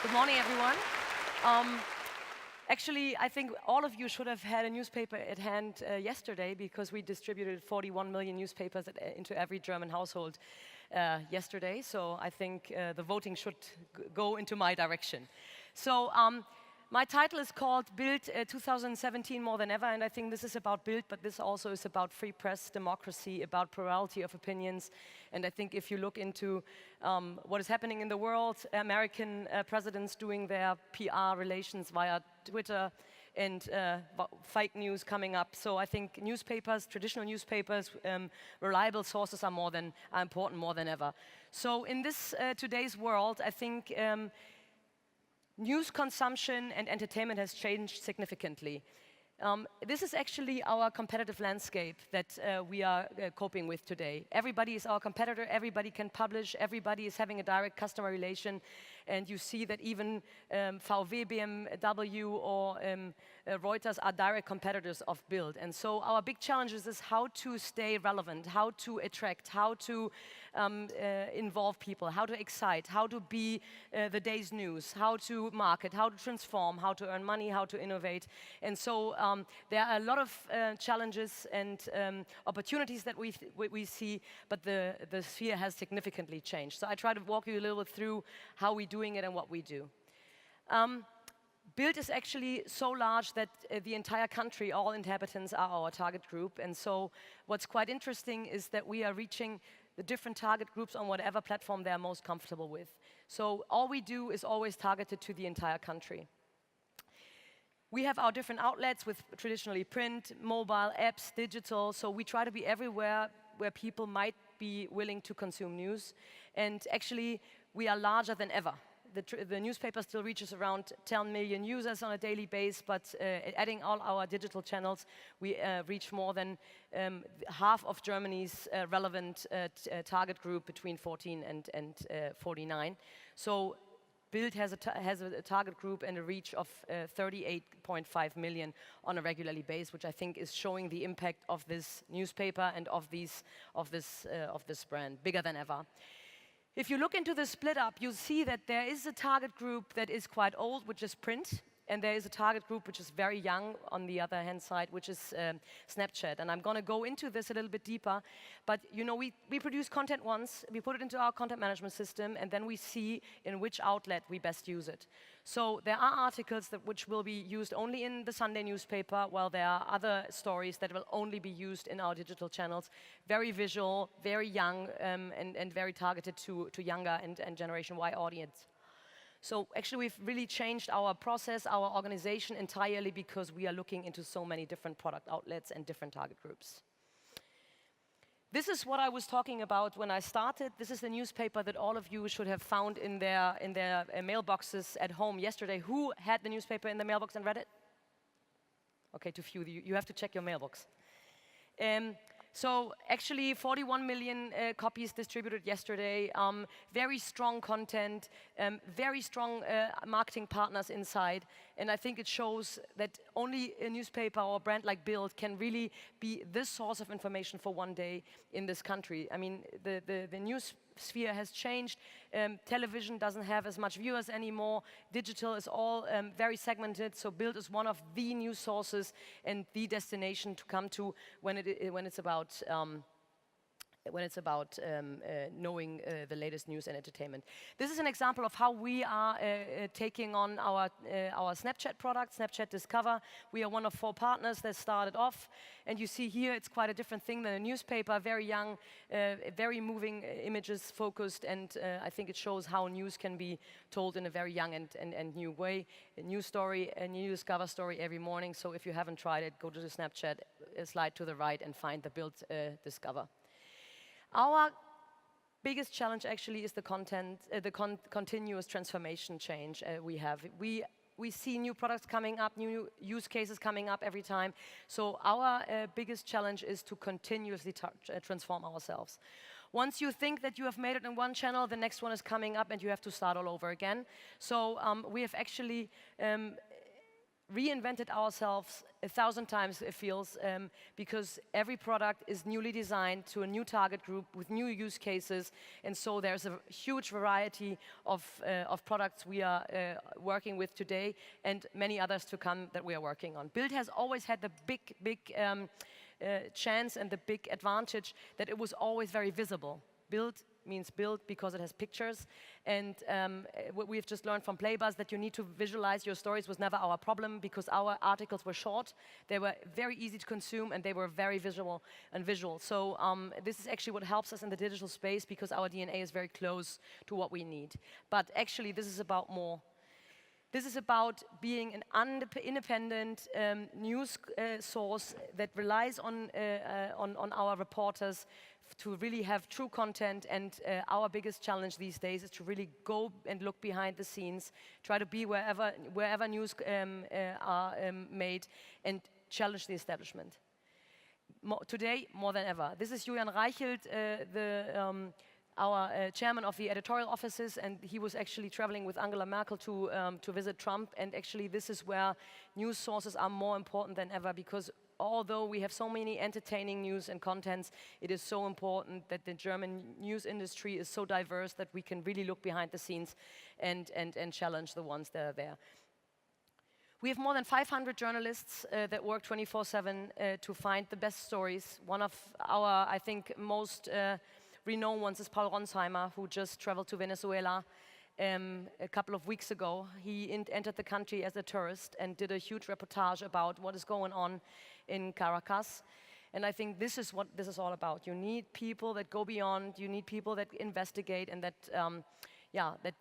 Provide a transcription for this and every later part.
Good morning, everyone. Um, Actually, I think all of you should have had a newspaper at hand yesterday because we distributed 41 million newspapers into every German household yesterday. So I think the voting should go into my direction. So my title is called BILD 2017 More Than Ever, and I think this is about BILD, but this also is about free press, democracy, about plurality of opinions. And I think if you look into what is happening in the world, American presidents doing their PR relations via Twitter and fake news coming up. So I think newspapers, traditional newspapers, reliable sources are important more than ever. So in this today's world, I think news consumption and entertainment has changed significantly. This is actually our competitive landscape that we are coping with today. Everybody is our competitor, everybody can publish, everybody is having a direct customer relation, and you see that even VW, BMW or Reuters are direct competitors of BILD. And so our big challenge is how to stay relevant, how to attract, how to involve people, how to excite, how to be the day's news, how to market, how to transform, how to earn money, how to innovate. And so there are a lot of challenges and opportunities that we see, but the sphere has significantly changed. So I try to walk you a little bit through how we're doing it and what we do. BILD is actually so large that the entire country, all inhabitants are our target group. And so what's quite interesting is that we are reaching the different target groups on whatever platform they're most comfortable with. So all we do is always targeted to the entire country. We have our different outlets with traditionally print, mobile, apps, digital. So we try to be everywhere where people might be willing to consume news. And actually, we are larger than ever. The newspaper still reaches around 10 million users on a daily basis, but adding all our digital channels, we reach more than half of Germany's relevant target group between 14 and 49. So BILD has a target group and a reach of 38.5 million on a regularly basis, which I think is showing the impact of this newspaper and of this brand, bigger than ever. If you look into the split up, you'll see that there is a target group that is quite old, which is print, and there is a target group which is very young on the other hand side, which is Snapchat. And I'm going to go into this a little bit deeper. But you know, we produce content once, we put it into our content management system, and then we see in which outlet we best use it. So there are articles which will be used only in the Sunday newspaper, while there are other stories that will only be used in our digital channels. Very visual, very young, and very targeted to younger and Generation Y audience. So actually, we've really changed our process, our organization entirely because we are looking into so many different product outlets and different target groups. This is what I was talking about when I started. This is the newspaper that all of you should have found in their mailboxes at home yesterday. Who had the newspaper in the mailbox and read it? Okay, too few. You have to check your mailbox. So actually 41 million copies distributed yesterday, very strong content, very strong marketing partners inside, and I think it shows that only a newspaper or a brand like BILD can really be this source of information for one day in this country. I mean, the news sphere has changed. Television doesn't have as much viewers anymore. Digital is all very segmented, so BILD is one of the news sources and the destination to come to when it's about knowing the latest news and entertainment. This is an example of how we are taking on our Snapchat product, Snapchat Discover. We are one of 4 partners that started off, and you see here it's quite a different thing than a newspaper, very young, very moving images focused, and I think it shows how news can be told in a very young and new way. A new story, a new Discover story every morning, so if you haven't tried it, go to the Snapchat, slide to the right and find the BILD Discover. Our biggest challenge actually is the content, continuous transformation change we have. We see new products coming up, new use cases coming up every time. So our biggest challenge is to continuously transform ourselves. Once you think that you have made it in one channel, the next one is coming up and you have to start all over again. So we have actually reinvented ourselves 1,000 times, it feels, because every product is newly designed to a new target group with new use cases, and so there's a huge variety of products we are working with today, and many others to come that we are working on. BILD has always had the big chance and the big advantage that it was always very visible. BILD means build because it has pictures, and what we've just learned from Playbuzz, that you need to visualize your stories, was never our problem, because our articles were short, they were very easy to consume, and they were very visual. So this is actually what helps us in the digital space, because our DNA is very close to what we need. But actually, this is about more. This is about being an independent news source that relies on our reporters to really have true content, and our biggest challenge these days is to really go and look behind the scenes, try to be wherever news are made, and challenge the establishment. Today, more than ever. This is Julian Reichelt, our chairman of the editorial offices, and he was actually traveling with Angela Merkel to visit Trump, and actually this is where news sources are more important than ever, because although we have so many entertaining news and contents, it is so important that the German news industry is so diverse that we can really look behind the scenes and challenge the ones that are there. We have more than 500 journalists that work 24/7 to find the best stories. One of our, I think, most renowned ones is Paul Ronsheimer, who just traveled to Venezuela a couple of weeks ago. He entered the country as a tourist and did a huge reportage about what is going on in Caracas. And I think this is what this is all about. You need people that go beyond, you need people that investigate, and that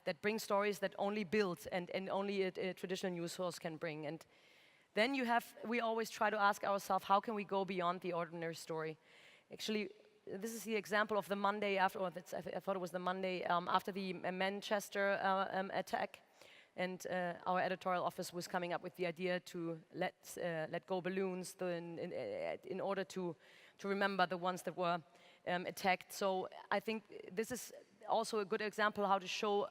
that bring stories that only BILD and only a traditional news source can bring. And then we always try to ask ourselves, how can we go beyond the ordinary story? Actually, this is the example of the Monday after, I thought it was the Monday after the Manchester attack. And our editorial office was coming up with the idea to let go balloons in order to remember the ones that were attacked. So I think this is also a good example how to show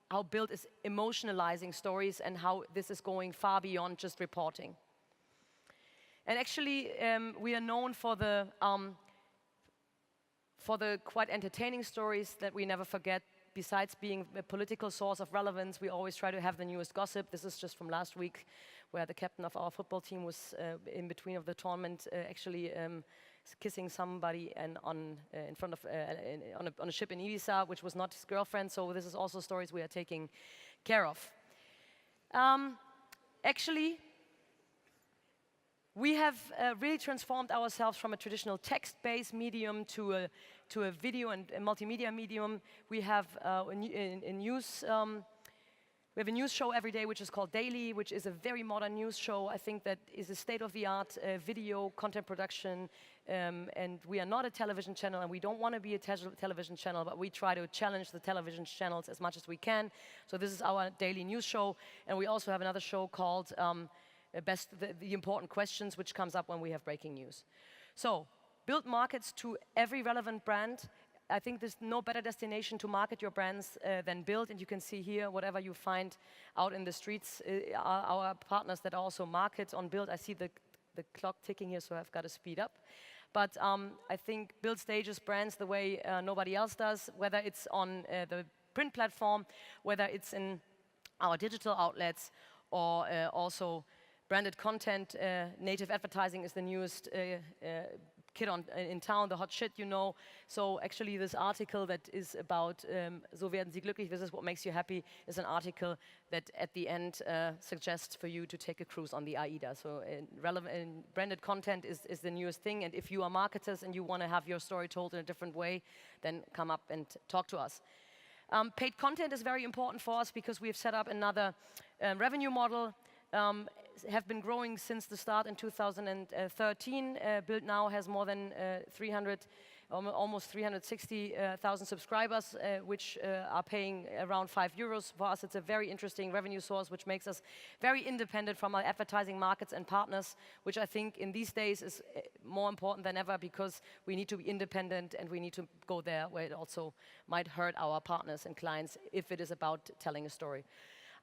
how BILD is emotionalizing stories and how this is going far beyond just reporting. And actually, we are known for the quite entertaining stories that we never forget. Besides being a political source of relevance, we always try to have the newest gossip. This is just from last week, where the captain of our football team was in between of the tournament actually kissing somebody on a ship in Ibiza, which was not his girlfriend. So this is also stories we are taking care of. Actually, we have really transformed ourselves from a traditional text-based medium to a video and a multimedia medium. We have a news show every day, which is called Daily, which is a very modern news show. I think that is a state-of-the-art video content production. And we are not a television channel, and we don't want to be a television channel, but we try to challenge the television channels as much as we can. So this is our daily news show. And we also have another show called the important questions, which comes up when we have breaking news. So, BILD markets to every relevant brand. I think there's no better destination to market your brands than BILD, and you can see here whatever you find out in the streets are our partners that also market on BILD. I see the clock ticking here, so I've got to speed up. But I think BILD stages brands the way nobody else does, whether it's on the print platform, whether it's in our digital outlets, or also branded content. Native advertising is the newest kid in town, the hot shit, you know. So actually this article that is about So werden Sie glücklich, this is what makes you happy, is an article that at the end suggests for you to take a cruise on the AIDA. So branded content is the newest thing, and if you are marketers and you want to have your story told in a different way, then come up and talk to us. Paid content is very important for us because we have set up another revenue model. Have been growing since the start in 2013. BILD now has more than almost 360,000 subscribers, which are paying around €5. For us, it's a very interesting revenue source, which makes us very independent from our advertising markets and partners, which I think in these days is more important than ever, because we need to be independent and we need to go there where it also might hurt our partners and clients if it is about telling a story.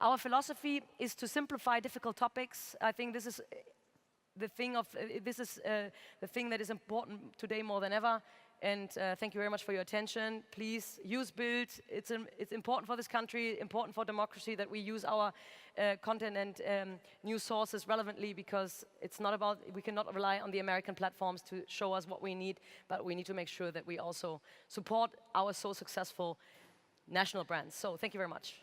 Our philosophy is to simplify difficult topics. I think this is the thing that is important today more than ever. And thank you very much for your attention. Please use BILD. It's important for this country, important for democracy that we use our content and news sources relevantly, because it's not about, we cannot rely on the American platforms to show us what we need, but we need to make sure that we also support our so successful national brands. So thank you very much.